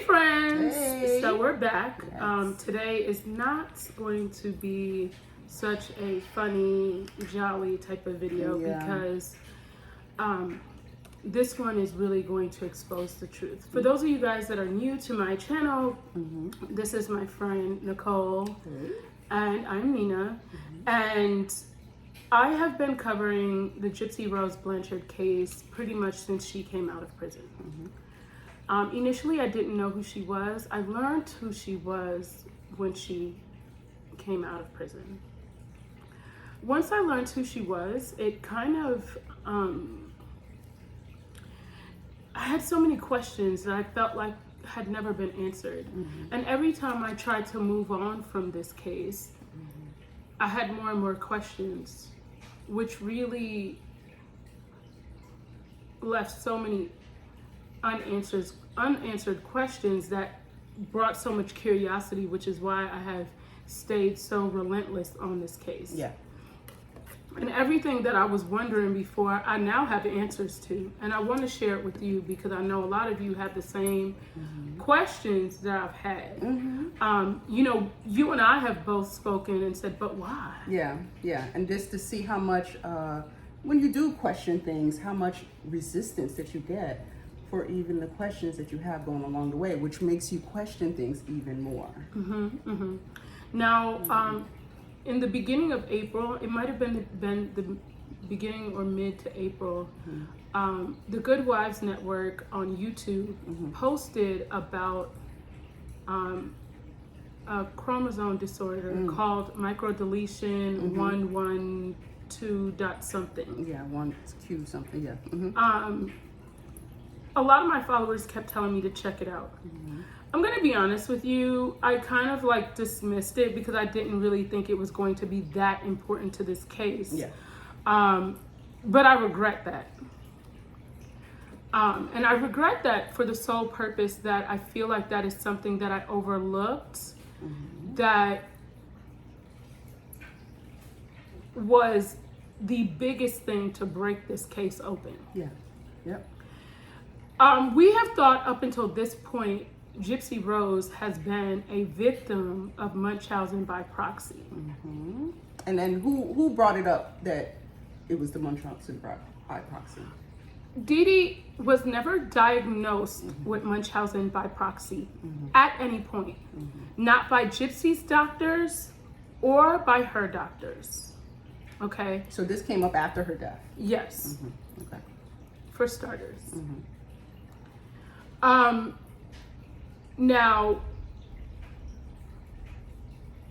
Hey friends! Hey. So we're back. Yes. Today is not going to be such a funny, jolly type of video because this one is really going to expose the truth. For those of you guys that are new to my channel, this is my friend Nicole and I'm Nina. And I have been covering the Gypsy Rose Blanchard case pretty much since she came out of prison. Initially, I didn't know who she was. I learned who she was when she came out of prison. Once I learned who she was, it kind of, I had so many questions that I felt like had never been answered. And every time I tried to move on from this case, I had more and more questions, which really left so many unanswered questions that brought so much curiosity, which is why I have stayed so relentless on this case. Yeah. And everything that I was wondering before, I now have answers to, and I want to share it with you because I know a lot of you have the same questions that I've had. You know, you and I have both spoken and said, but why? Yeah. And just to see how much, when you do question things, how much resistance that you get for even the questions that you have going along the way, which makes you question things even more. Now, in the beginning of April, it might have been the beginning or mid to April, the Good Wives Network on YouTube posted about a chromosome disorder called microdeletion 112 dot something. Yeah, 1Q something, yeah. A lot of my followers kept telling me to check it out. I'm gonna be honest with you, I kind of like dismissed it because I didn't really think it was going to be that important to this case. Yeah. But I regret that. And I regret that for the sole purpose that I feel like that is something that I overlooked, that was the biggest thing to break this case open. Yeah. Yep. We have thought up until this point, Gypsy Rose has been a victim of Munchausen by proxy. And then who brought it up that it was the Munchausen by proxy? Dee Dee was never diagnosed with Munchausen by proxy at any point. Not by Gypsy's doctors or by her doctors. Okay? So this came up after her death? Yes. Okay. For starters. Now,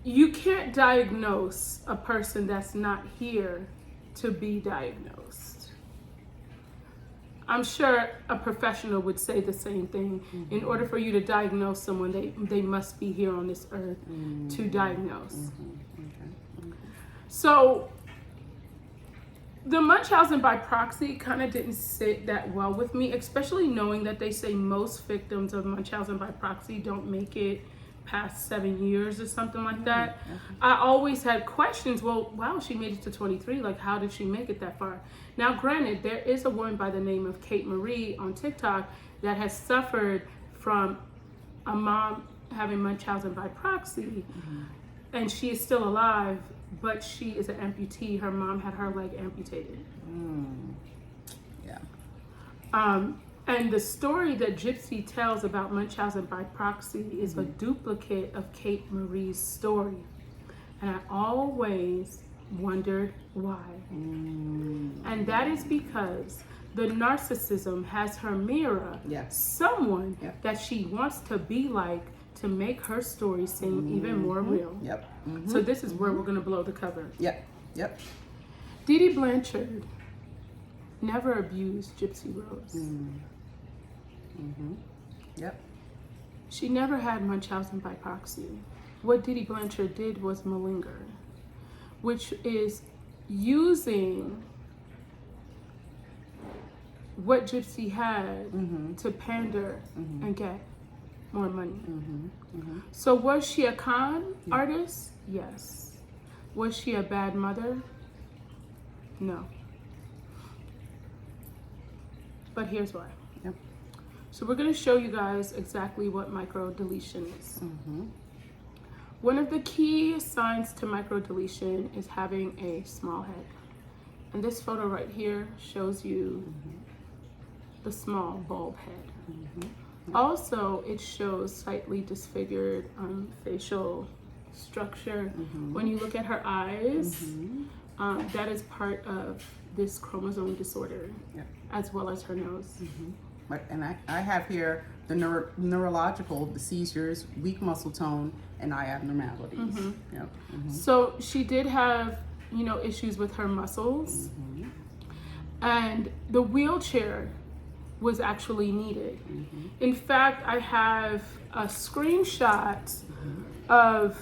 you can't diagnose a person that's not here to be diagnosed. I'm sure a professional would say the same thing. In order for you to diagnose someone, they must be here on this earth to diagnose. So, the Munchausen by proxy kind of didn't sit that well with me, especially knowing that they say most victims of Munchausen by proxy don't make it past 7 years or something like that. I always had questions. Well, wow, she made it to 23. Like, how did she make it that far? Now, granted, there is a woman by the name of Kate Marie on TikTok that has suffered from a mom having Munchausen by proxy, and she is still alive. But she is an amputee. Her mom had her leg amputated. Yeah. And the story that Gypsy tells about Munchausen by proxy is a duplicate of Kate Marie's story. And I always wondered why. And that is because the narcissism has her mirror someone that she wants to be like, to make her story seem even more real. So this is where we're going to blow the cover. Yep. Dee Dee Blanchard never abused Gypsy Rose. Yep. She never had Munchausen by proxy. What Dee Dee Blanchard did was malinger, which is using what Gypsy had to pander and get more money. So was she a con artist? Yes. Was she a bad mother? No. But here's why. So we're going to show you guys exactly what microdeletion is. Mm-hmm. One of the key signs to microdeletion is having a small head. And this photo right here shows you the small bulb head. Mm-hmm. Also, it shows slightly disfigured facial structure. Mm-hmm. When you look at her eyes, Mm-hmm. that is part of this chromosome disorder, Yeah. as well as her nose. Mm-hmm. And I have here the neurological, the seizures, weak muscle tone, and eye abnormalities. Mm-hmm. Yep. Mm-hmm. So she did have, issues with her muscles, Mm-hmm. and the wheelchair was actually needed. Mm-hmm. In fact, I have a screenshot of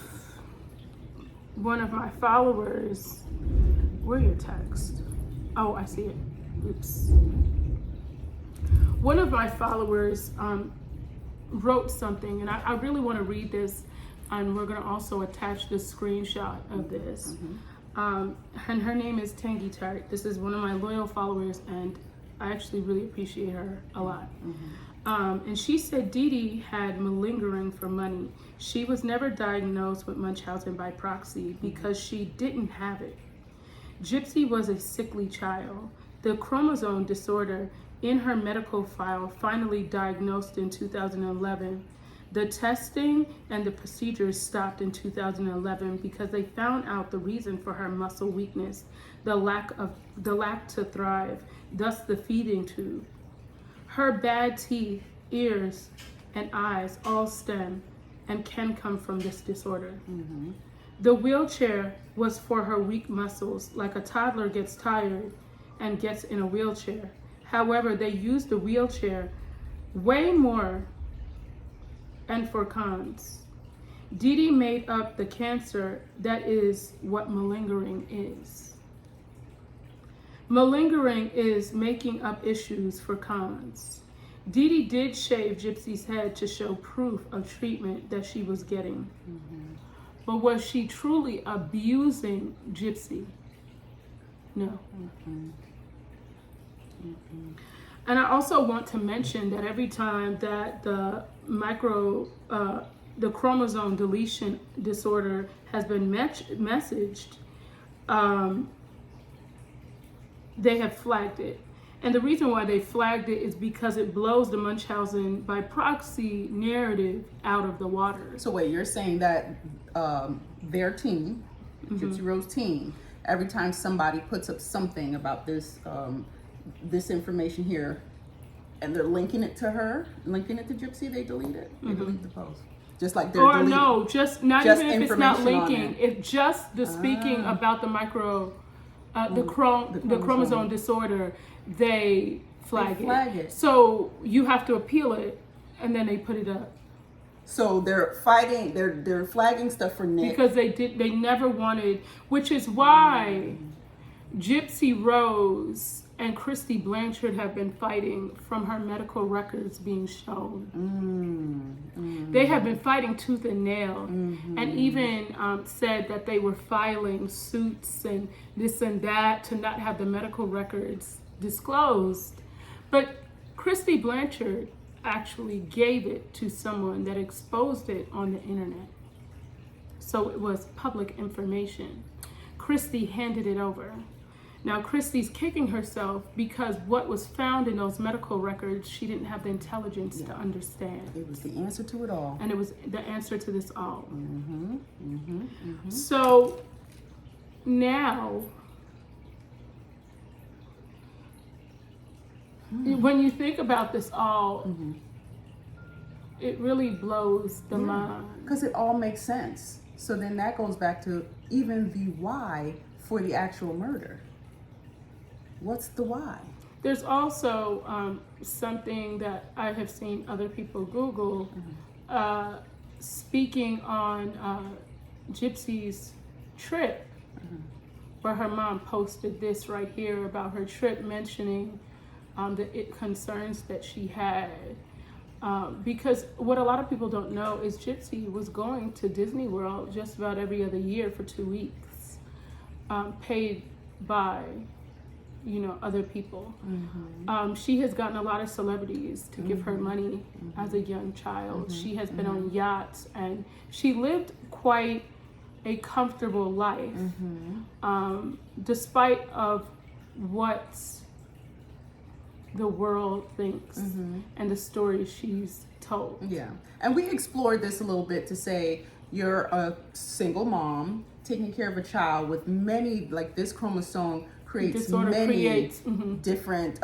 one of my followers. Where's your text? Oh, I see it. Oops. One of my followers wrote something, and I really want to read this, and we're going to also attach the screenshot of this. And her name is Tangy Tart. This is one of my loyal followers, and I actually really appreciate her a lot. And she said Dee Dee had malingering for money. She was never diagnosed with Munchausen by proxy because she didn't have it. Gypsy was a sickly child. The chromosome disorder in her medical file finally diagnosed in 2011. The testing and the procedures stopped in 2011 because they found out the reason for her muscle weakness, the lack to thrive, thus the feeding tube. Her bad teeth, ears, and eyes all stem and can come from this disorder. Mm-hmm. The wheelchair was for her weak muscles, like a toddler gets tired and gets in a wheelchair. However, they used the wheelchair way more and for cons. Dee Dee made up the cancer. That is what malingering is. Malingering is making up issues for cons. Dee Dee did shave Gypsy's head to show proof of treatment that she was getting. But was she truly abusing Gypsy? No. And I also want to mention that every time that the chromosome deletion disorder has been messaged, they have flagged it. And the reason why they flagged it is because it blows the Munchausen by proxy narrative out of the water. So wait, you're saying that their team, Gypsy Rose team, every time somebody puts up something about this this information here, and they're linking it to her, linking it to Gypsy, they delete it. They delete the post. Just like they're deleting. No, just not just even if it's not information linking. It's just the speaking about the chromosome disorder, they flag it. So you have to appeal it, and then they put it up. So they're fighting. They're flagging stuff for Nick because they never wanted, which is why Gypsy Rose and Dee Dee Blanchard have been fighting from her medical records being shown. They have been fighting tooth and nail, and even said that they were filing suits and this and that to not have the medical records disclosed. But Dee Dee Blanchard actually gave it to someone that exposed it on the internet. So it was public information. Christy handed it over. Now Christy's kicking herself because what was found in those medical records, she didn't have the intelligence to understand. It was the answer to it all. And it was the answer to this all. So now, when you think about this all, it really blows the mind. Because it all makes sense. So then that goes back to even the why for the actual murder. What's the why? There's also something that I have seen other people Google, speaking on Gypsy's trip, where her mom posted this right here about her trip, mentioning the concerns that she had. Because what a lot of people don't know is Gypsy was going to Disney World just about every other year for 2 weeks, paid by other people. She has gotten a lot of celebrities to give her money as a young child. She has been on yachts, and she lived quite a comfortable life, despite of what the world thinks and the stories she's told. Yeah, and we explored this a little bit to say you're a single mom taking care of a child with many, like this chromosome creates many different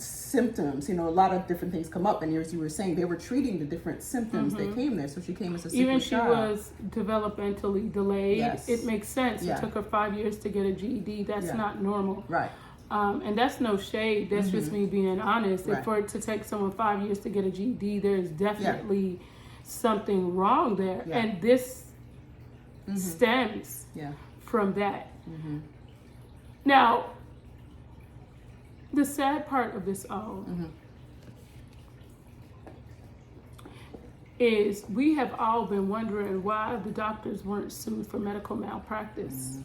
symptoms. A lot of different things come up, and as you were saying, they were treating the different symptoms that came there. So she came as a sickly Even she child. was developmentally delayed. Yes. It makes sense. Yeah. It took her 5 years to get a GED. That's not normal. Right. And that's no shade. That's just me being honest. Right. And for it to take someone 5 years to get a GED, there's definitely something wrong there. Yeah. And this stems from that. Now, the sad part of this all is we have all been wondering why the doctors weren't sued for medical malpractice.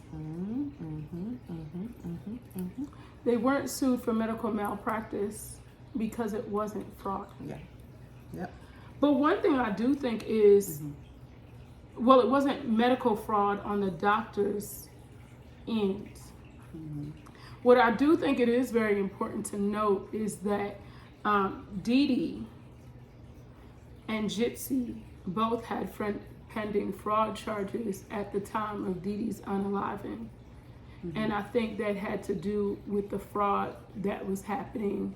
They weren't sued for medical malpractice because it wasn't fraud. Yeah. Yep. But one thing I do think is, well, it wasn't medical fraud on the doctor's end. What I do think it is very important to note is that Dee Dee and Gypsy both had pending fraud charges at the time of Dee Dee's unaliving. And I think that had to do with the fraud that was happening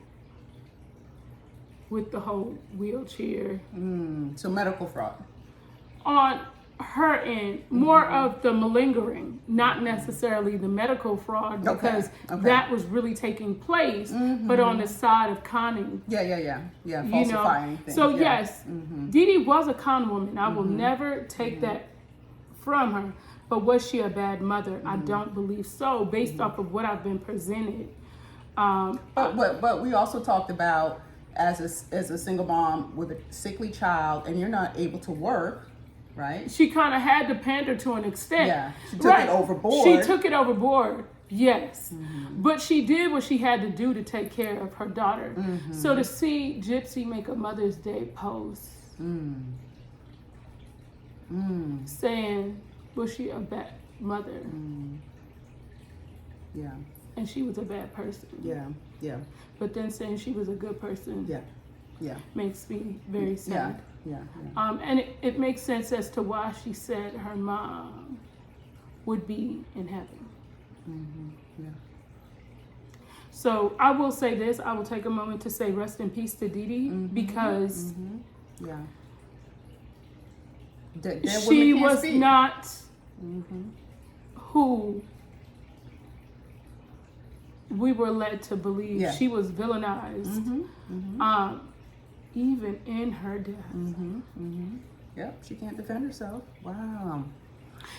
with the whole wheelchair. So medical fraud. On her end, more of the malingering, not necessarily the medical fraud, because that was really taking place, but on the side of conning. Yeah, falsifying things. So yes, Dee Dee was a con woman. I will never take that from her. But was she a bad mother? I don't believe so, based off of what I've been presented. But we also talked about as a single mom with a sickly child, and you're not able to work, right? She kind of had to pander to an extent. Yeah, she took it overboard. She took it overboard, yes. But she did what she had to do to take care of her daughter. So to see Gypsy make a Mother's Day post saying, was she a bad mother? Yeah. And she was a bad person. Yeah. But then saying she was a good person makes me very sad. Yeah. And it makes sense as to why she said her mom would be in heaven. Yeah. So I will say this, I will take a moment to say rest in peace to Dee Dee, because she was not who we were led to believe. Yeah. She was villainized, even in her death. Yep, she can't defend herself. Wow.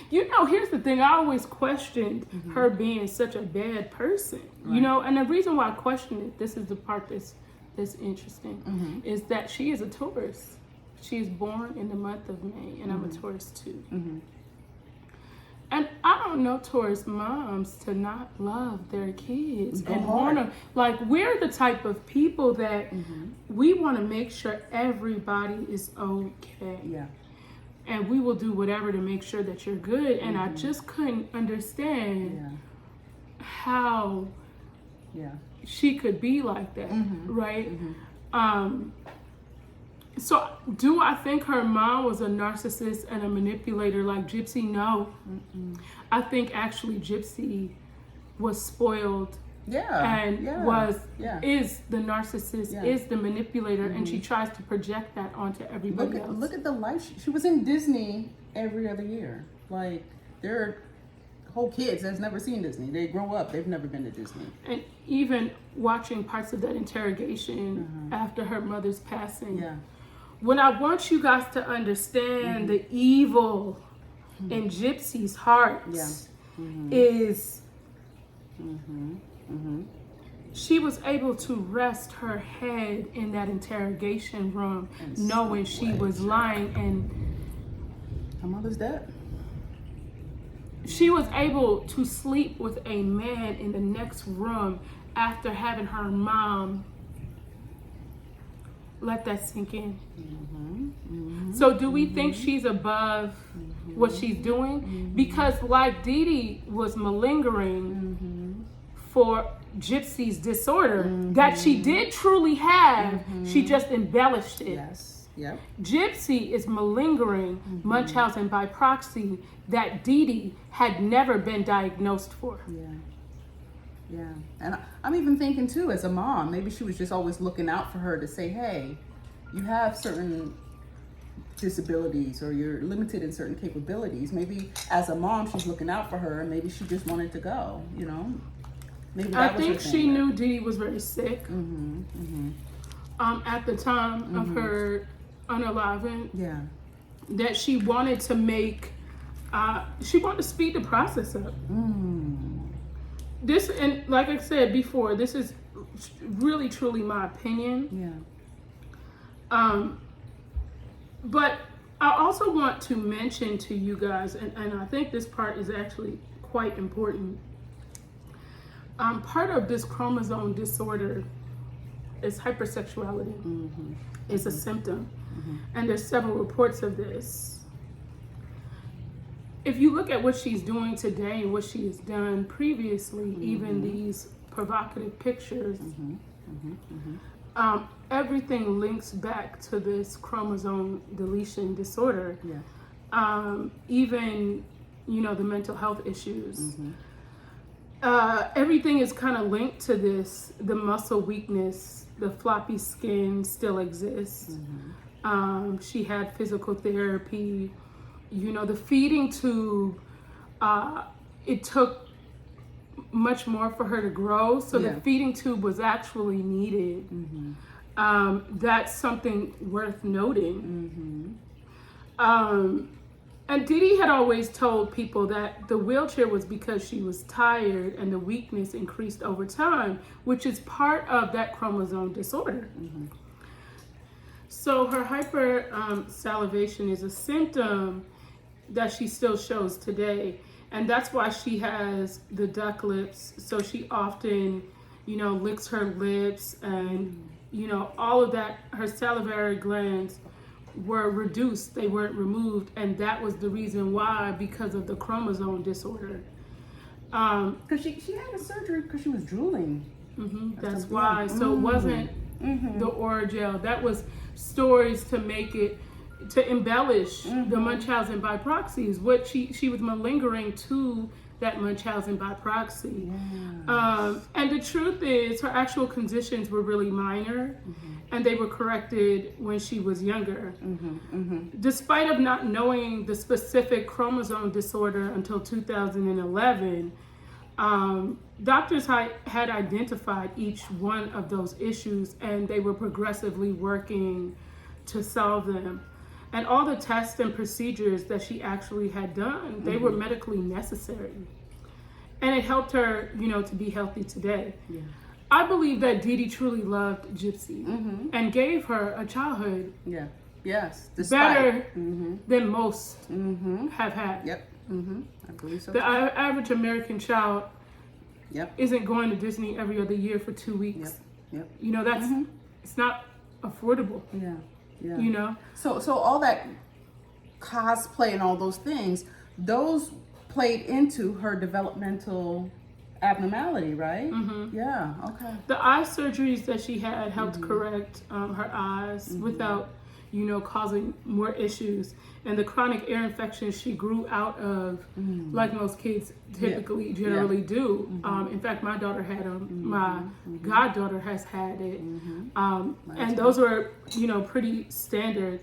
Here's the thing. I always questioned her being such a bad person. Right. And the reason why I questioned it, this is the part that's interesting, is that she is a Taurus. She is born in the month of May, and I'm a Taurus too. And I don't know Taurus moms to not love their kids and want to, like, we're the type of people that we want to make sure everybody is okay. Yeah. And we will do whatever to make sure that you're good. And I just couldn't understand how she could be like that, right? So do I think her mom was a narcissist and a manipulator like Gypsy? No. I think actually Gypsy was spoiled and is the narcissist, is the manipulator, and she tries to project that onto everybody else. Look at the life. She was in Disney every other year. Like, there are whole kids that's never seen Disney. They grow up, they've never been to Disney. And even watching parts of that interrogation after her mother's passing. When I want you guys to understand the evil in Gypsy's heart is she was able to rest her head in that interrogation room knowing she was lying, and her mother's dead. she was able to sleep with a man in the next room after having her mom. Let that sink in. So do we think she's above what she's doing? Because like Dee Dee was malingering for Gypsy's disorder that she did truly have, she just embellished it. Yes. Yep. Gypsy is malingering Munchausen by proxy that Dee Dee had never been diagnosed for. Yeah. And I'm even thinking too, as a mom, maybe she was just always looking out for her to say, hey, you have certain disabilities or you're limited in certain capabilities. Maybe as a mom, she's looking out for her, and maybe she just wanted to go, you know? Maybe that I was think her thing. she knew Dee Dee was very sick at the time of her unaliving. Yeah. That she wanted to make, she wanted to speed the process up. This, and like I said before, this is really truly my opinion. Yeah. But I also want to mention to you guys, and I think this part is actually quite important. Part of this chromosome disorder is hypersexuality. It's a symptom. And there's several reports of this. If you look at what she's doing today and what she has done previously, even these provocative pictures, everything links back to this chromosome deletion disorder. Yeah. Even, you know, the mental health issues. Everything is kind of linked to this. The muscle weakness, the floppy skin still exists. She had physical therapy. You know, the feeding tube, it took much more for her to grow. So the feeding tube was actually needed. That's something worth noting. And Dee Dee had always told people that the wheelchair was because she was tired and the weakness increased over time, which is part of that chromosome disorder. So her hypersalivation is a symptom that she still shows today. And that's why she has the duck lips. So she often, you know, licks her lips and, you know, all of that, her salivary glands were reduced, they weren't removed, and that was the reason why, because of the chromosome disorder. Because she had a surgery because she was drooling. That's why. So it wasn't the Oragel. That was stories to make it, to embellish the Munchausen by proxy, is what she was malingering to that Munchausen by proxy. And the truth is, her actual conditions were really minor, and they were corrected when she was younger. Despite of not knowing the specific chromosome disorder until 2011, doctors had identified each one of those issues, and they were progressively working to solve them. And all the tests and procedures that she actually had done, they were medically necessary. And it helped her, you know, to be healthy today. I believe that Dee Dee truly loved Gypsy and gave her a childhood better than most have had. I believe so. The average American child isn't going to Disney every other year for 2 weeks. You know, that's it's not affordable. You know? So all that cosplay and all those things, those played into her developmental abnormality, right? Yeah, okay. The eye surgeries that she had helped correct her eyes without, you know, causing more issues. And the chronic ear infections she grew out of, like most kids typically, generally do. In fact, my daughter had them. My goddaughter has had it. And those were, you know, pretty standard.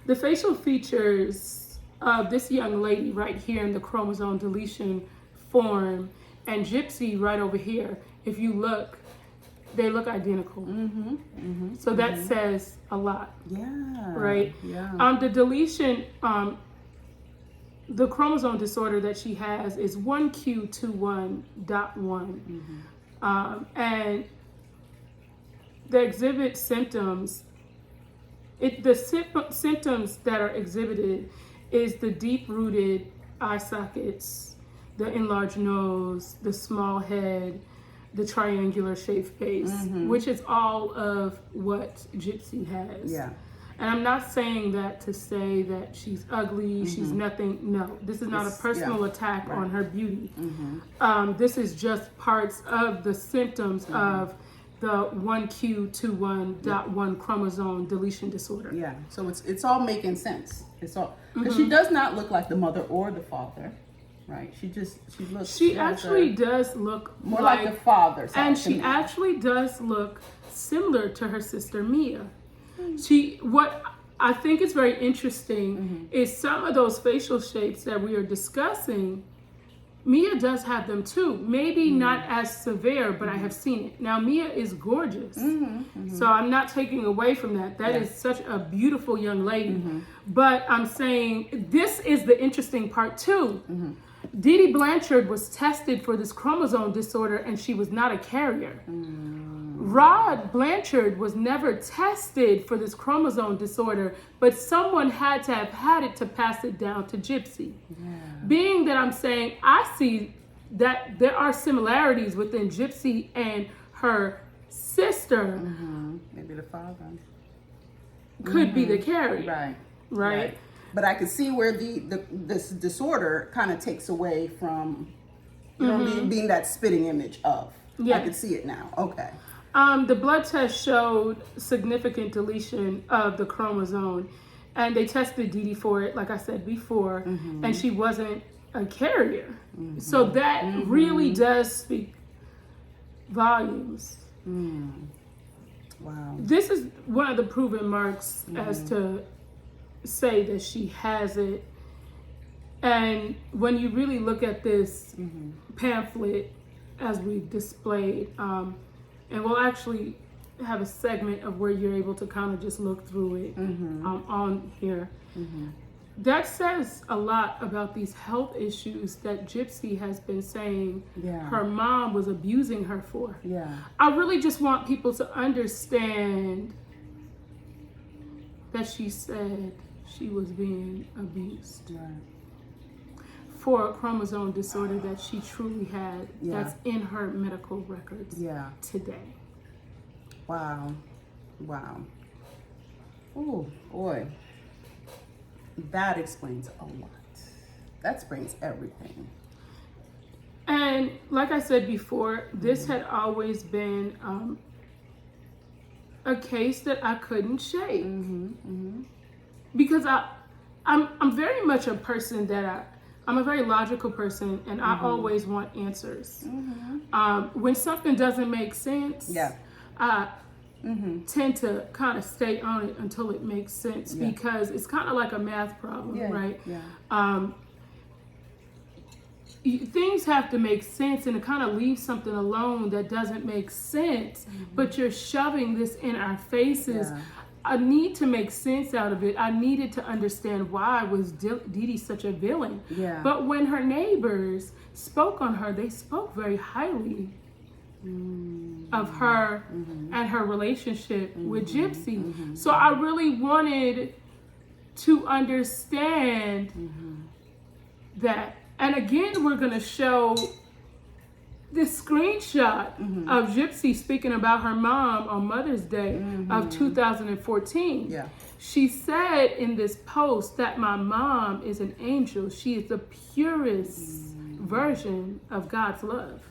The facial features of this young lady right here in the chromosome deletion form and Gypsy right over here, if you look, they look identical. So that says a lot. Right? The deletion, the chromosome disorder that she has is 1q21.1. And the exhibit symptoms, the symptoms that are exhibited is the deep-rooted eye sockets, the enlarged nose, the small head, the triangular shaped face, which is all of what Gypsy has. Yeah. And I'm not saying that to say that she's ugly, she's nothing. No, this is not a personal attack on her beauty. This is just parts of the symptoms of the 1q21.1 chromosome deletion disorder. Yeah. So it's all making sense. It's all because she does not look like the mother or the father, right? She looks. She actually does look more like the father. And she actually does look similar to her sister Mia. What I think is very interesting is some of those facial shapes that we are discussing. Mia does have them too. Maybe not as severe, but I have seen it. Now, Mia is gorgeous. So I'm not taking away from that. That is such a beautiful young lady. But I'm saying this is the interesting part too. Dee Dee Blanchard was tested for this chromosome disorder and she was not a carrier. Rod Blanchard was never tested for this chromosome disorder, but someone had to have had it to pass it down to Gypsy. Being that I'm saying I see that there are similarities within Gypsy and her sister. Maybe the father could be the carrier. Right. But I could see where this disorder kind of takes away from being that spitting image of. I could see it now. Okay. The blood test showed significant deletion of the chromosome, and they tested Dee Dee for it, like I said before, and she wasn't a carrier. So that really does speak volumes. Wow. This is one of the proven marks as to say that she has it. And when you really look at this pamphlet as we've displayed, and we'll actually have a segment of where you're able to kind of just look through it on here. That says a lot about these health issues that Gypsy has been saying her mom was abusing her for. I really just want people to understand that she said she was being abused for a chromosome disorder that she truly had that's in her medical records today. Wow. Oh, boy. That explains a lot. That explains everything. And like I said before, this had always been a case that I couldn't shake. Because I'm very much a person that I'm a very logical person, and I always want answers. When something doesn't make sense, I tend to kind of stay on it until it makes sense because it's kind of like a math problem, right? Things have to make sense, and to kind of leave something alone that doesn't make sense, but you're shoving this in our faces. I need to make sense out of it. I needed to understand why was Dee Dee such a villain. But when her neighbors spoke on her, they spoke very highly of her and her relationship with Gypsy. So I really wanted to understand that. And again, we're going to show this screenshot of Gypsy speaking about her mom on Mother's Day of 2014. She said in this post that my mom is an angel. She is the purest version of God's love.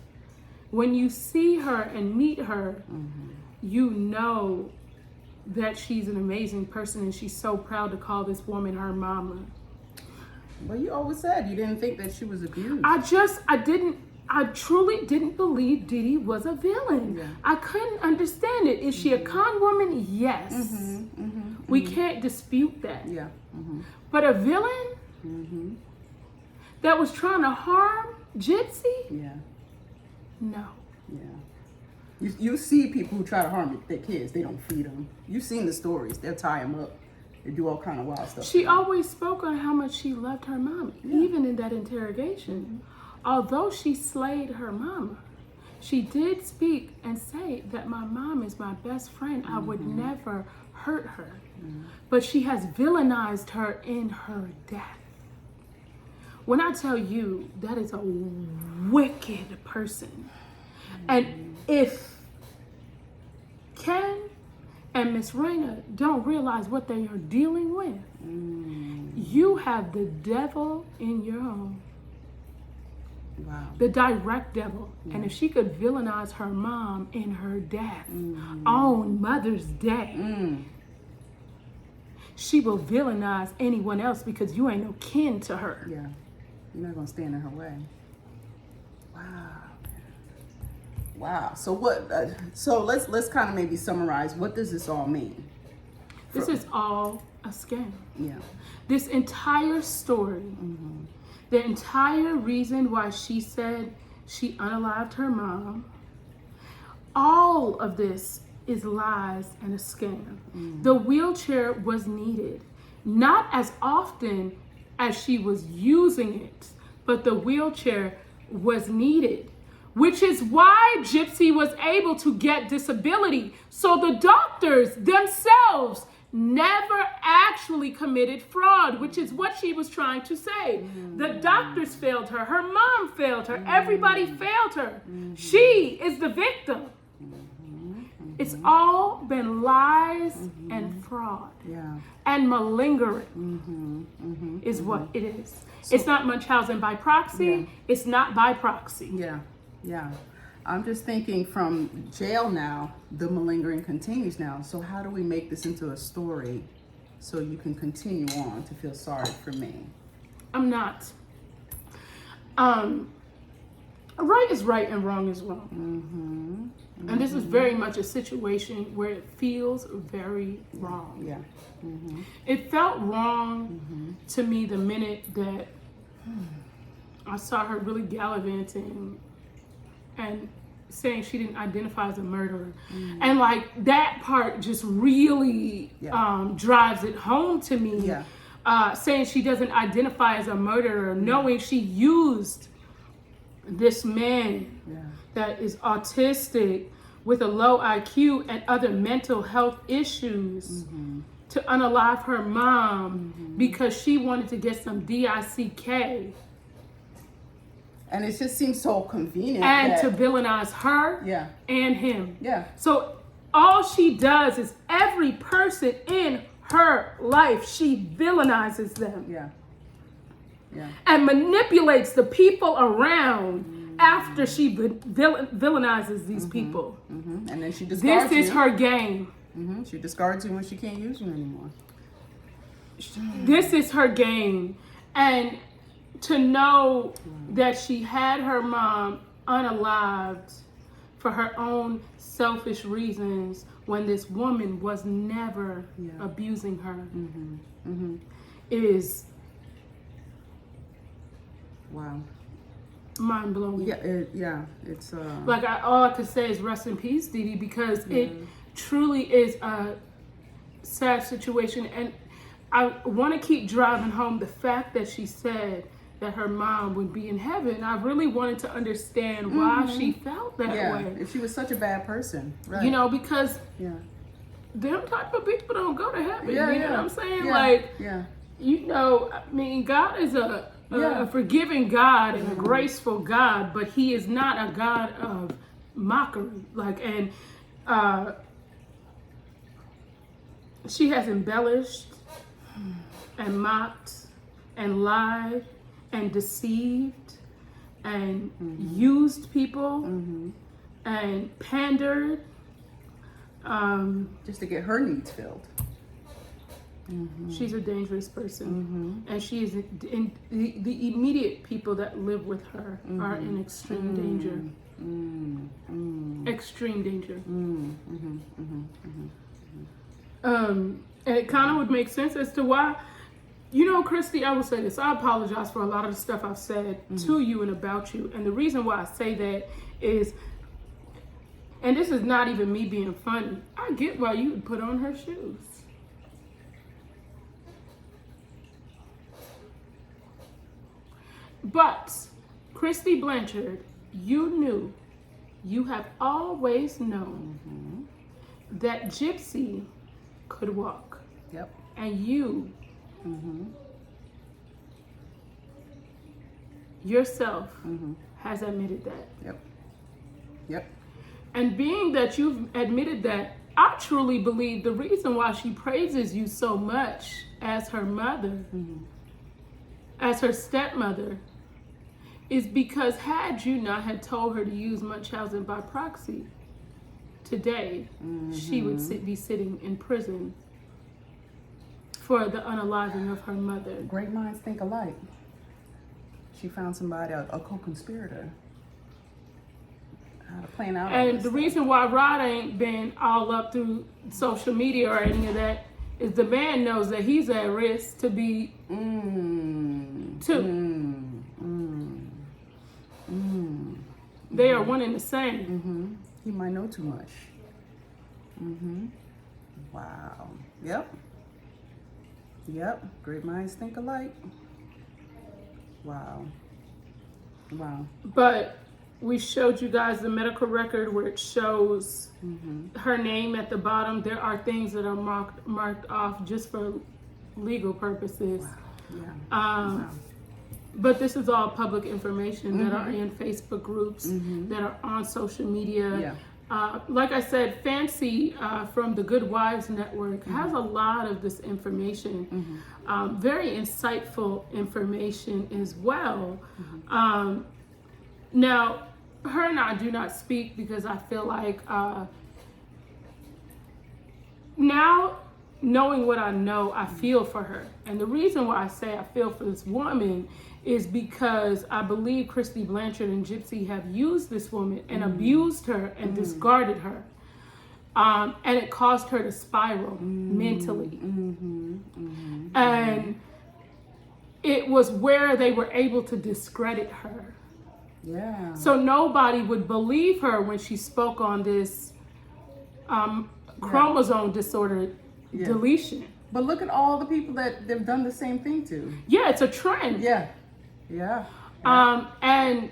When you see her and meet her, you know that she's an amazing person, and she's so proud to call this woman her mama. Well, you always said you didn't think that she was abused. I truly didn't believe Dee Dee was a villain. I couldn't understand it. Is she a con woman? Yes. We can't dispute that. But a villain that was trying to harm Gypsy? No. You see people who try to harm their kids. They don't feed them. You've seen the stories. They'll tie them up. They do all kind of wild stuff. She always spoke on how much she loved her mama, even in that interrogation. Although she slayed her mama, she did speak and say that my mom is my best friend. I would never hurt her. But she has villainized her in her death. When I tell you that is a wicked person, and if Ken and Miss Raina don't realize what they are dealing with, you have the devil in your home. Wow. The direct devil. And if she could villainize her mom in her death on Mother's Day, she will villainize anyone else because you ain't no kin to her. Yeah. You're not going to stand in her way. Wow. Wow. So what? So let's kind of maybe summarize. What does this all mean? This is all a scam. Yeah. This entire story, the entire reason why she said she unalived her mom, all of this is lies and a scam. The wheelchair was needed, not as often as she was using it, but the wheelchair was needed, which is why Gypsy was able to get disability. So the doctors themselves never actually committed fraud, which is what she was trying to say. The doctors failed her. Her mom failed her. Everybody failed her. She is the victim. It's all been lies and fraud. Yeah. And malingering is what it is. It's not Munchausen by proxy. It's not by proxy. Yeah. Yeah. I'm just thinking from jail now, the malingering continues now. So how do we make this into a story so you can continue on to feel sorry for me? I'm not. Right is right and wrong is wrong. And this is very much a situation where it feels very wrong. Yeah. It felt wrong to me the minute that I saw her really gallivanting and saying she didn't identify as a murderer. And like that part just really drives it home to me. Yeah. Saying she doesn't identify as a murderer, knowing she used this man that is autistic with a low IQ and other mental health issues to unalive her mom because she wanted to get some DICK. And it just seems so convenient. And to villainize her and him. Yeah. So all she does is every person in her life, she villainizes them. Yeah. Yeah. And manipulates the people around after she villainizes these people. And then she discards This is her game. She discards you when she can't use you anymore. This is her game. And to know that she had her mom unalived for her own selfish reasons when this woman was never abusing her is wow. mind blowing. Yeah, it's like all I could say is rest in peace, Dee Dee, because it truly is a sad situation, and I want to keep driving home the fact that she said that her mom would be in heaven. I really wanted to understand why she felt that way. If she was such a bad person, right? You know, because them type of people don't go to heaven. Yeah, you know what I'm saying? Yeah, like, yeah. You know, I mean, God is a forgiving God and a graceful God, but He is not a God of mockery. Like, and she has embellished and mocked and lied and deceived and used people and pandered just to get her needs filled. She's a dangerous person, and she is in the immediate people that live with her are in extreme danger. Extreme danger. And it kind of would make sense as to why. You know, Christy, I will say this. I apologize for a lot of the stuff I've said to you and about you. And the reason why I say that is, and this is not even me being funny, I get why you would put on her shoes. But, Christy Blanchard, you have always known that Gypsy could walk. Yep. And you yourself has admitted that. Yep. Yep. And being that you've admitted that, I truly believe the reason why she praises you so much as her mother, as her stepmother, is because had you not had told her to use Munchausen by proxy, today she would be sitting in prison for the unaliving of her mother. Great minds think alike. She found somebody, a co-conspirator. How to plan out all And this the stuff. reason why Rod ain't been all up through social media or any of that is the man knows that he's at risk to be too. They are one and the same. He might know too much. Wow. Yep. Yep. Great minds think alike. Wow. Wow. But we showed you guys the medical record where it shows her name at the bottom. There are things that are marked off just for legal purposes. Yeah. Wow. But this is all public information that are in Facebook groups, that are on social media. Yeah. Like I said, Fancy from the Good Wives Network has a lot of this information, very insightful information as well. Now, her and I do not speak because I feel like now, knowing what I know, I feel for her. And the reason why I say I feel for this woman is because I believe Dee Dee Blanchard and Gypsy have used this woman and abused her and discarded her. And it caused her to spiral mentally. And it was where they were able to discredit her. Yeah. So nobody would believe her when she spoke on this chromosome disorder deletion. But look at all the people that they've done the same thing to. Yeah, it's a trend. Yeah. Yeah. And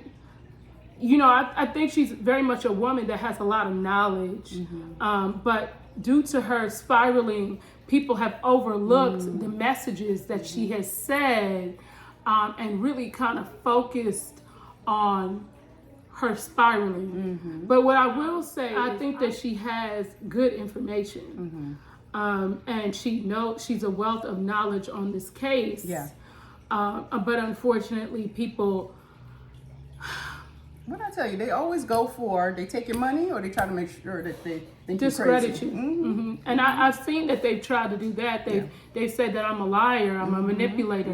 you know, I think she's very much a woman that has a lot of knowledge. But due to her spiraling, people have overlooked the messages that she has said, and really kind of focused on her spiraling. But what I will say, I think that she has good information. And she's a wealth of knowledge on this case. Yeah. But unfortunately, people, What I tell you, they always go for, they take your money or they try to make sure that they think discredit you're you. crazy. And I've seen that they've tried to do that. They've said that I'm a liar, I'm a manipulator.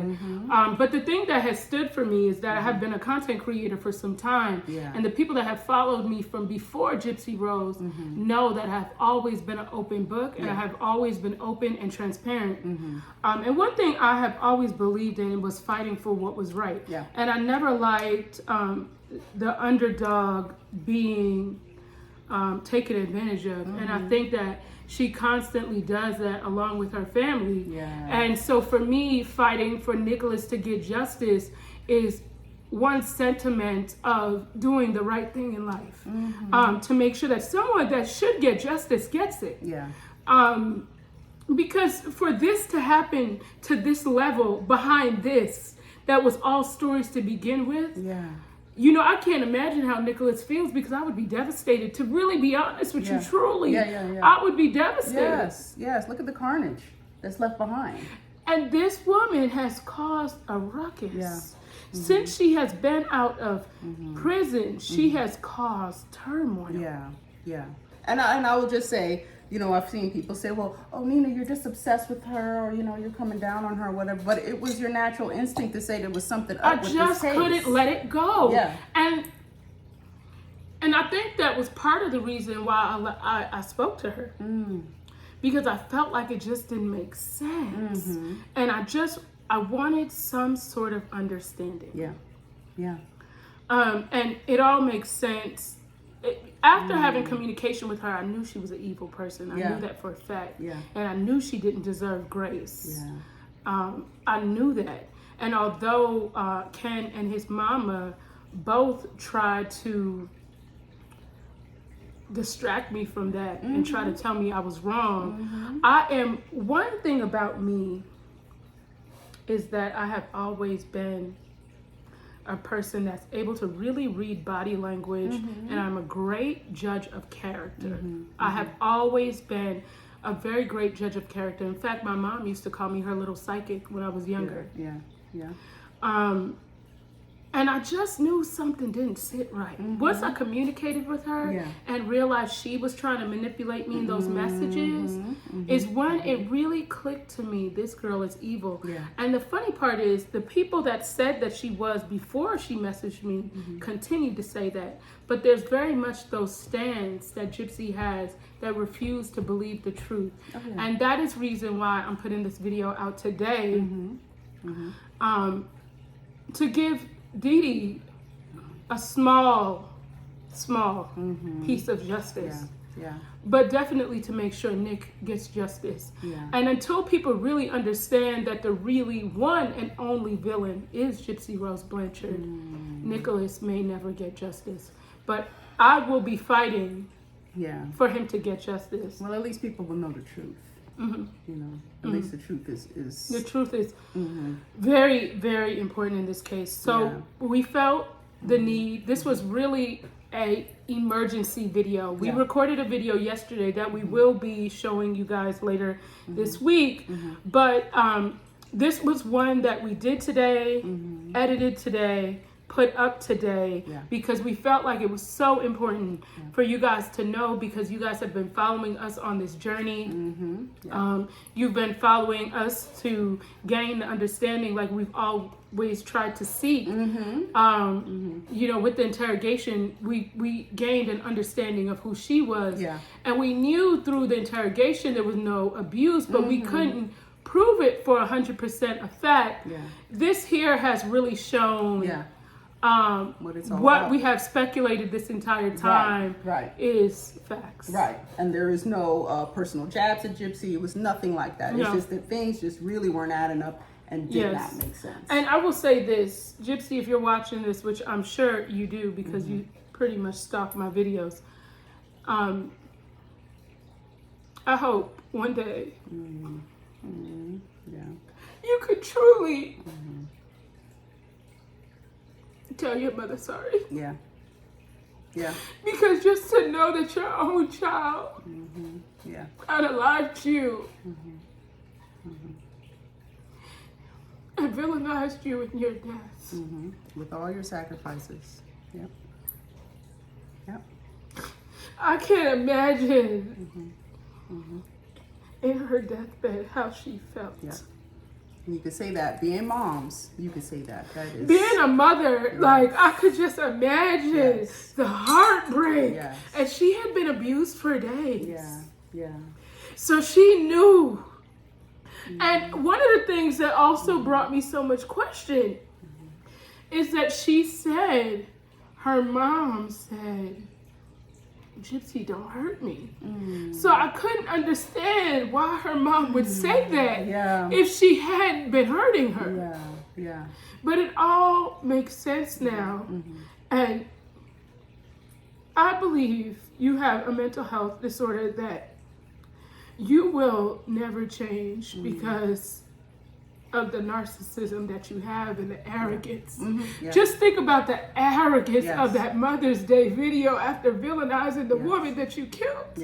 But the thing that has stood for me is that I have been a content creator for some time. And the people that have followed me from before Gypsy Rose know that I've always been an open book and I have always been open and transparent. And one thing I have always believed in was fighting for what was right. And I never liked the underdog being taken advantage of. And I think that she constantly does that along with her family. And so for me, fighting for Nicholas to get justice is one sentiment of doing the right thing in life. To make sure that someone that should get justice gets it. Because for this to happen to this level behind this, that was all stories to begin with. You know, I can't imagine how Nicholas feels because I would be devastated. To really be honest with you, truly, I would be devastated. Yes. Look at the carnage that's left behind. And this woman has caused a ruckus. Since she has been out of prison, she has caused turmoil. And I will just say, you know, I've seen people say, well, oh, Nina, you're just obsessed with her, or, you know, you're coming down on her, or whatever. But it was your natural instinct to say there was something up with this case. I just couldn't let it go. And I think that was part of the reason why I spoke to her. Because I felt like it just didn't make sense. And I wanted some sort of understanding. And it all makes sense. After having communication with her, I knew she was an evil person. I knew that for a fact. And I knew she didn't deserve grace. I knew that. And although Ken and his mama both tried to distract me from that and try to tell me I was wrong, one thing about me is that I have always been a person that's able to really read body language, and I'm a great judge of character. I have always been a very great judge of character. In fact, my mom used to call me her little psychic when I was younger. And I just knew something didn't sit right. Once I communicated with her and realized she was trying to manipulate me in those messages, is when it really clicked to me, this girl is evil. And the funny part is, the people that said that she was before she messaged me continued to say that. But there's very much those stands that Gypsy has that refuse to believe the truth. And that is reason why I'm putting this video out today, to give Dee Dee a small piece of justice. But definitely to make sure Nick gets justice. And until people really understand that the really one and only villain is Gypsy Rose Blanchard, Nicholas may never get justice. But I will be fighting for him to get justice. Well, at least people will know the truth. You know, at least the truth is the truth is very, very important in this case. So we felt the need. This was really a emergency video. We recorded a video yesterday that we will be showing you guys later this week. But this was one that we did today, edited today, put up today, because we felt like it was so important for you guys to know, because you guys have been following us on this journey. You've been following us to gain the understanding like we've always tried to seek. You know, with the interrogation, we gained an understanding of who she was. And we knew through the interrogation there was no abuse, but we couldn't prove it for 100% effect. This here has really shown what it's all what about. we have speculated this entire time is facts. And there is no personal jabs at Gypsy. It was nothing like that. It's just that things just really weren't adding up and did not make sense. And I will say this, Gypsy, if you're watching this, which I'm sure you do because you pretty much stalk my videos, I hope one day you could truly tell your mother sorry. Because just to know that your own child unalived you and villainized you in your death. With all your sacrifices. I can't imagine in her deathbed how she felt. And you could say that being moms, you could say that. That is being a mother, like I could just imagine the heartbreak. And she had been abused for days. So she knew. And one of the things that also brought me so much question is that she said, her mom said, Gypsy, don't hurt me. So I couldn't understand why her mom would say that if she hadn't been hurting her. But it all makes sense now. And I believe you have a mental health disorder that you will never change because of the narcissism that you have and the arrogance. Just think about the arrogance of that Mother's Day video after villainizing the woman that you killed.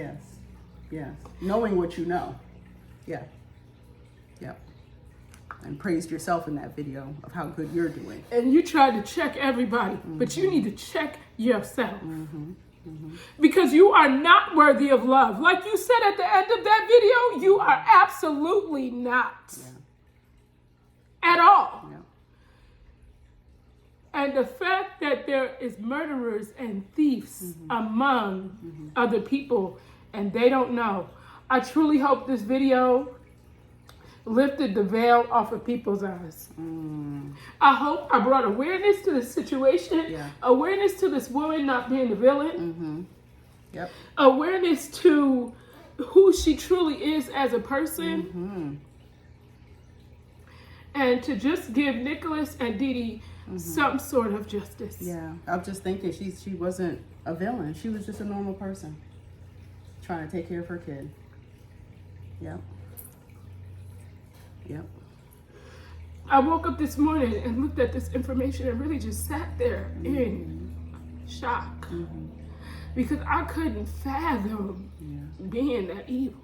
Knowing what you know. And praised yourself in that video of how good you're doing. And you tried to check everybody, but you need to check yourself. Because you are not worthy of love. Like you said at the end of that video, you are absolutely not. At all. And the fact that there is murderers and thieves among other people and they don't know. I truly hope this video lifted the veil off of people's eyes. I hope I brought awareness to the situation, awareness to this woman not being the villain, awareness to who she truly is as a person, and to just give Nicholas and Dee Dee some sort of justice. I'm just thinking she wasn't a villain. She was just a normal person trying to take care of her kid. I woke up this morning and looked at this information and really just sat there in shock because I couldn't fathom being that evil.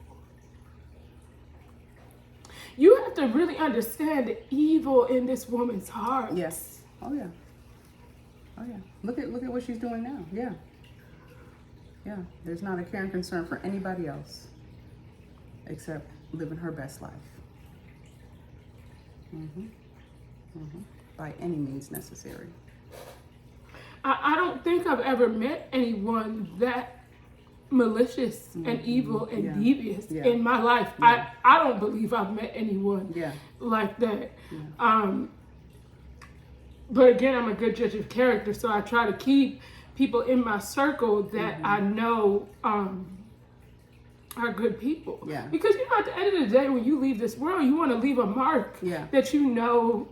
You have to really understand the evil in this woman's heart. Yes. Oh yeah. Oh yeah. Look at what she's doing now. Yeah. Yeah. There's not a care and concern for anybody else except living her best life. By any means necessary. I don't think I've ever met anyone that malicious and evil and devious in my life. I don't believe I've met anyone like that. But again, I'm a good judge of character, so I try to keep people in my circle that I know are good people. Yeah. Because at the end of the day, when you leave this world, you want to leave a mark that you know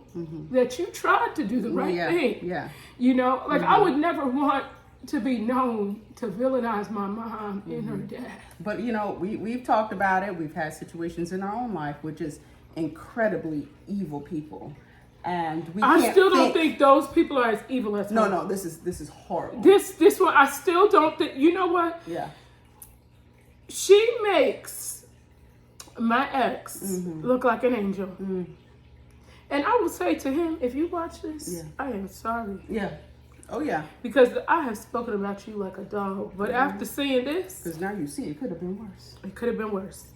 that you tried to do the right thing. Yeah. You know, like I would never want to be known to villainize my mom and her dad. But we've talked about it. We've had situations in our own life which is incredibly evil people. And I still don't think those people are as evil as her. No, this is horrible. This one I still don't think. You know what? Yeah. She makes my ex look like an angel. And I will say to him, if you watch this, I am sorry. Yeah. Oh, yeah. Because I have spoken about you like a dog. But after seeing this... Because now you see, it could have been worse. It could have been worse.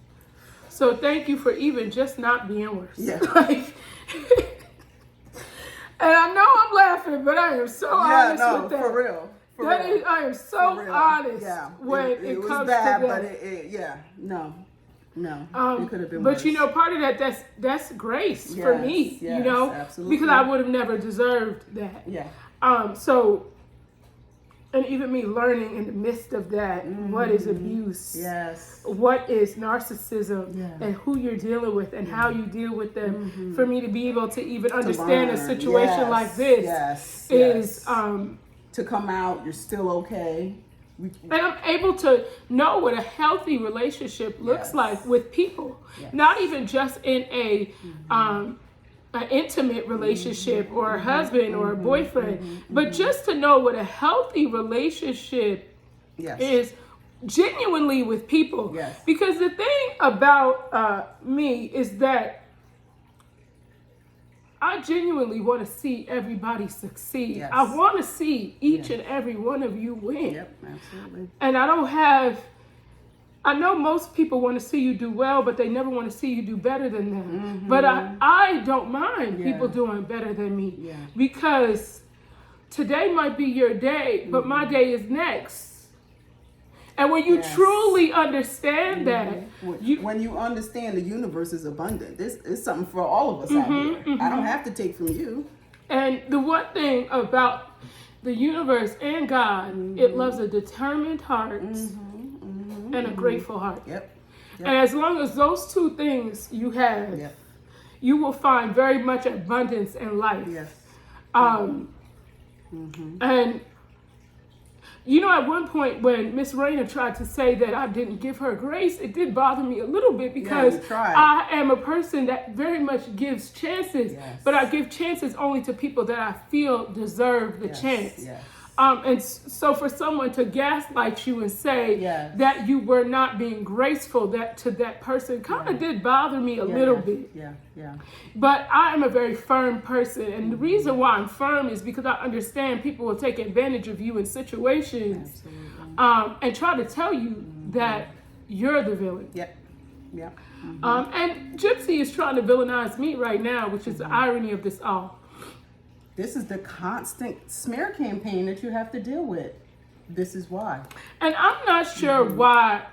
So thank you for even just not being worse. Yeah. And I know I'm laughing, but I am so honest with that. For real. I am so honest when it comes bad, to that. But no, it could have been worse. But part of that's grace for me, absolutely. Because I would have never deserved that. Yeah. So, and even me learning in the midst of that, what is abuse? Yes. What is narcissism? And who you're dealing with and how you deal with them. For me to be able to even understand a situation like this is to come out, you're still okay. And I'm able to know what a healthy relationship looks like with people. Not even just in an intimate relationship or a husband or a boyfriend, but just to know what a healthy relationship is genuinely with people. Because the thing about me is that I genuinely want to see everybody succeed. I want to see each and every one of you win. Yep, absolutely. And I know most people want to see you do well, but they never want to see you do better than them. But I don't mind people doing better than me because today might be your day, but my day is next. And when you truly understand that, when you understand the universe is abundant, this is something for all of us out here. I don't have to take from you. And the one thing about the universe and God, it loves a determined heart and a grateful heart. And as long as those two things you have, you will find very much abundance in life. And at one point when Miss Raina tried to say that I didn't give her grace, it did bother me a little bit because I am a person that very much gives chances, but I give chances only to people that I feel deserve the chance. And so for someone to gaslight you and say that you were not being graceful to that person kind of did bother me a little bit. But I am a very firm person. And the reason why I'm firm is because I understand people will take advantage of you in situations and try to tell you that you're the villain. And Gypsy is trying to villainize me right now, which is the irony of this all. This is the constant smear campaign that you have to deal with. This is why. And I'm not sure why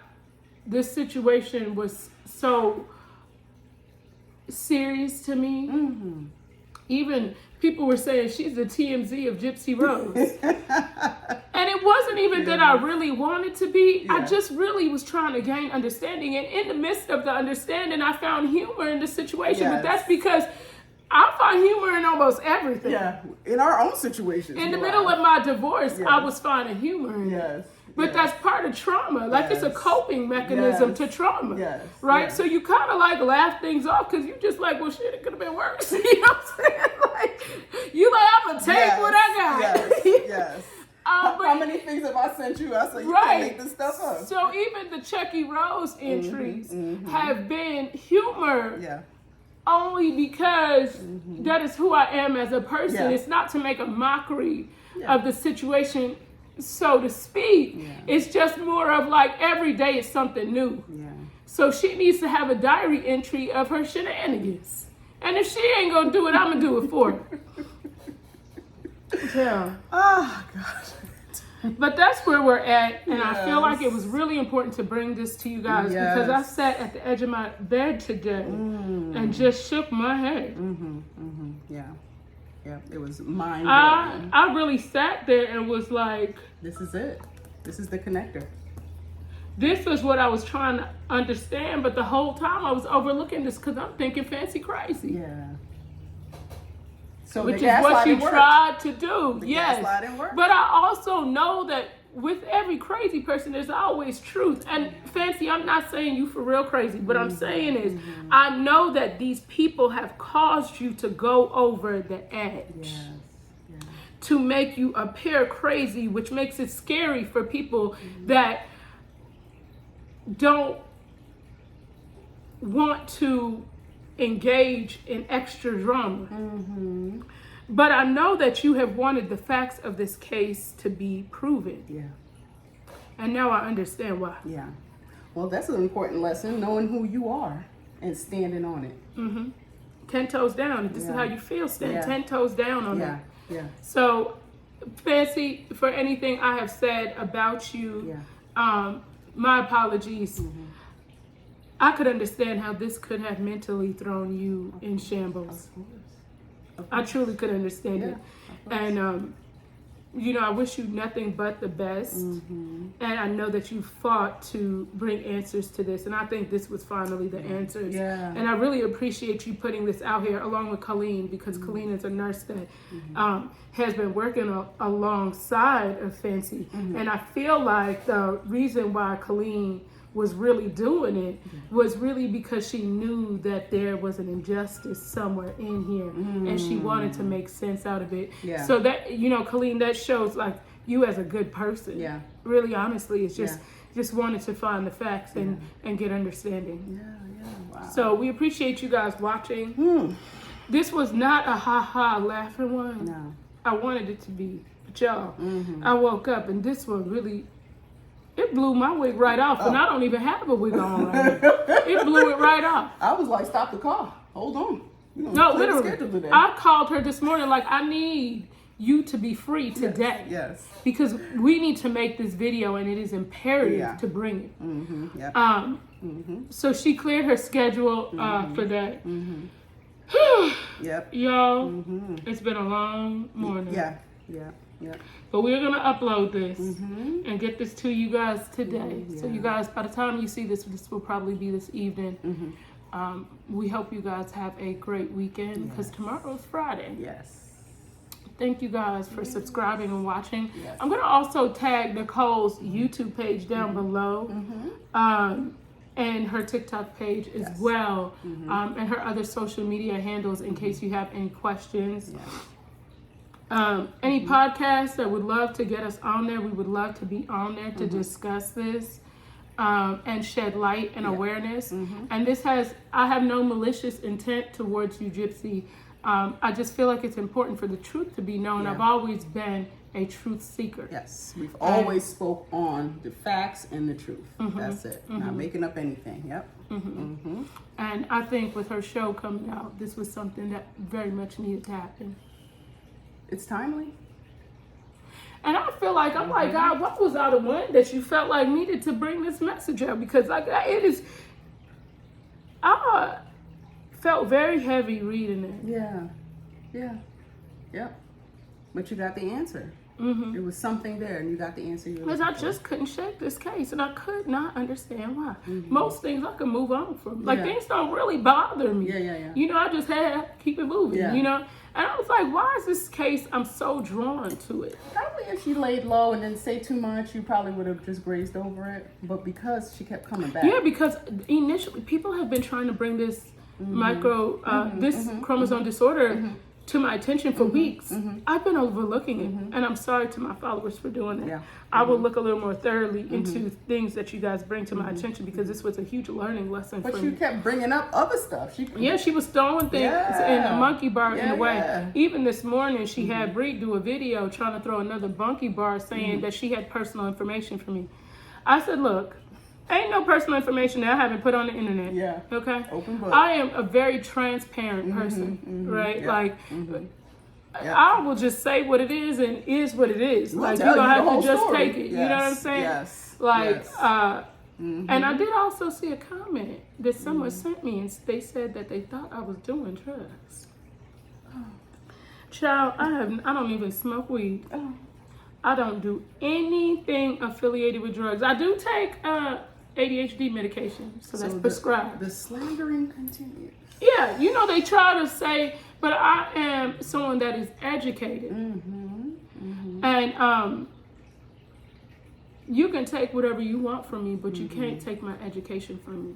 this situation was so serious to me. Even people were saying she's the TMZ of Gypsy Rose. And it wasn't even that I really wanted to be. I just really was trying to gain understanding. And in the midst of the understanding, I found humor in the situation. But that's because I find humor in almost everything. In our own situations. In the middle of my divorce, I was finding humor in it. But Yes. that's part of trauma. Like it's a Yes. coping mechanism Yes. to trauma. Yes. Right? Yes. So you kind of like laugh things off because you just like, well, shit, it could have been worse. You know what I'm saying? Like, you like, I'm going to take Yes. what I got. Yes. Yes. How many things have I sent you? I said, you can't make this stuff up. So even the Chucky Rose entries have been humor. Yeah. Only because that is who I am as a person. Yeah. It's not to make a mockery of the situation, so to speak. Yeah. It's just more of like every day is something new. Yeah. So she needs to have a diary entry of her shenanigans. And if she ain't gonna do it, I'm gonna do it for her. Yeah. Oh, gosh. But that's where we're at, and I feel like Yes. it was really important to bring this to you guys because I Yes. sat at the edge of my bed today and just shook my head. Yeah. Yeah. It was mind-blowing. I really sat there and was like, This is it. This is the connector. this is what I was trying to understand, but the whole time I was overlooking this because I'm thinking fancy crazy. Yeah. So Which the is what you gaslighting worked. tried to do. The Yes. gaslighting worked. But I also know that with every crazy person, there's always truth. And Fancy, I'm not saying you for real crazy. What I'm saying is, I know that these people have caused you to go over the edge. Yes. Yes. To make you appear crazy, which makes it scary for people that don't want to engage in extra drama. But I know that you have wanted the facts of this case to be proven. Yeah. And now I understand why. Yeah. Well, that's an important lesson, knowing who you are and standing on it. 10 toes down. If this is Yeah. how you feel, stand Yeah. 10 toes down on Yeah. it. Yeah. So, Fancy, for anything I have said about you, my apologies. I could understand how this could have mentally thrown you in shambles. I truly could understand it. And, you know, I wish you nothing but the best. And I know that you fought to bring answers to this. And I think this was finally the answers. Yeah. And I really appreciate you putting this out here along with Colleen, because Colleen is a nurse that has been working alongside of Fancy. And I feel like the reason why Colleen was really doing it was really because she knew that there was an injustice somewhere in here and she wanted to make sense out of it. Yeah. So that, you know, Colleen, that shows like you as a good person. Yeah. Really, honestly, it's just wanted to find the facts and get understanding. Yeah. Wow. So we appreciate you guys watching. This was not a ha-ha laughing one. No. I wanted it to be. But y'all, I woke up and this one really, it blew my wig right off, and I don't even have a wig on right now. It blew it right off. I was like, stop the car. Hold on. No, literally. I called her this morning like, I need you to be free today. Yes. Because we need to make this video, and it is imperative to bring it. So she cleared her schedule for that. Yep. Y'all, it's been a long morning. Yeah. But we're going to upload this and get this to you guys today. So you guys, by the time you see this will probably be this evening. We hope you guys have a great weekend because tomorrow is Friday. Yes. Thank you guys for subscribing and watching. Yes. I'm going to also tag Nicole's YouTube page down below and her TikTok page as well and her other social media handles in case you have any questions. Any podcasts that would love to get us on there, we would love to be on there to discuss this and shed light and awareness. And I have no malicious intent towards you, Gypsy. I just feel like it's important for the truth to be known. I've always been a truth seeker. Yes, we've always spoke on the facts and the truth. That's it. Not making up anything. Yep. And I think with her show coming out, this was something that very much needed to happen. It's timely. And I feel like, I'm like, God, what was I the one that you felt like needed to bring this message out? Because like I felt very heavy reading it. Yeah. But you got the answer. It was something there, and you got the answer you were Because looking I for. just couldn't shake this case, and I could not understand why. Most things I could move on from. Like, things don't really bother me. Yeah. You know, I just had to keep it moving, Yeah. you know? And I was like, why is this case, I'm so drawn to it? Probably if she laid low and didn't say too much, you probably would have just grazed over it. But because she kept coming back. Yeah, because initially, people have been trying to bring this chromosome disorder to my attention for weeks. I've been overlooking it, and I'm sorry to my followers for doing that. Yeah. I will look a little more thoroughly into things that you guys bring to my attention, because this was a huge learning lesson But for you me. kept bringing up other stuff. She was throwing things in a monkey bar in a way. Yeah. Even this morning, she had Bree do a video trying to throw another monkey bar, saying that she had personal information for me. I said, look, ain't no personal information that I haven't put on the internet. Yeah. Okay? Open book. I am a very transparent person, right? Yeah. Like, I will just say what it is, and is what it is. We'll Like, you tell don't you the have whole to just story. take it. You know what I'm saying? Yes. Like, Yes. and I did also see a comment that someone sent me, and they said that they thought I was doing drugs. Child, I don't even smoke weed. I don't do anything affiliated with drugs. I do take ADHD medication, so that's prescribed. The slandering continues. Yeah, you know, they try to say, but I am someone that is educated. And you can take whatever you want from me, but you can't take my education from me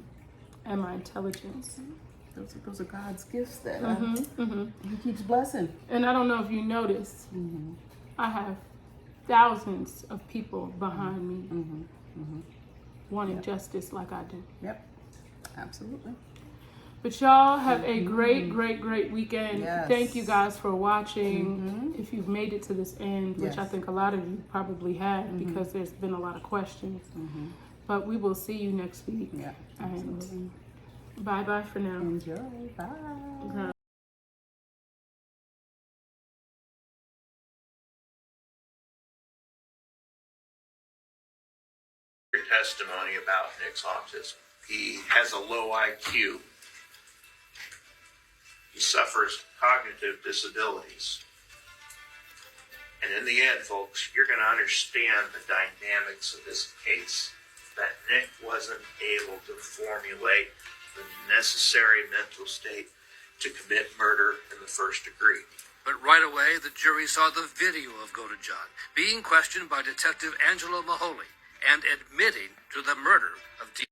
and my intelligence. Those are God's gifts that He keeps blessing. And I don't know if you noticed, I have thousands of people behind me wanting justice like I do. Yep, absolutely. But y'all have a great, great, great weekend. Yes. Thank you guys for watching. If you've made it to this end, which I think a lot of you probably have, because there's been a lot of questions. But we will see you next week. Yeah, And bye-bye for now. enjoy. Bye. Okay. Your testimony about Nick's autism. He has a low IQ. He suffers cognitive disabilities. And in the end, folks, you're going to understand the dynamics of this case, that Nick wasn't able to formulate the necessary mental state to commit murder in the first degree. But right away, the jury saw the video of Godejohn being questioned by Detective Angela Mahoney and admitting to the murder of Dee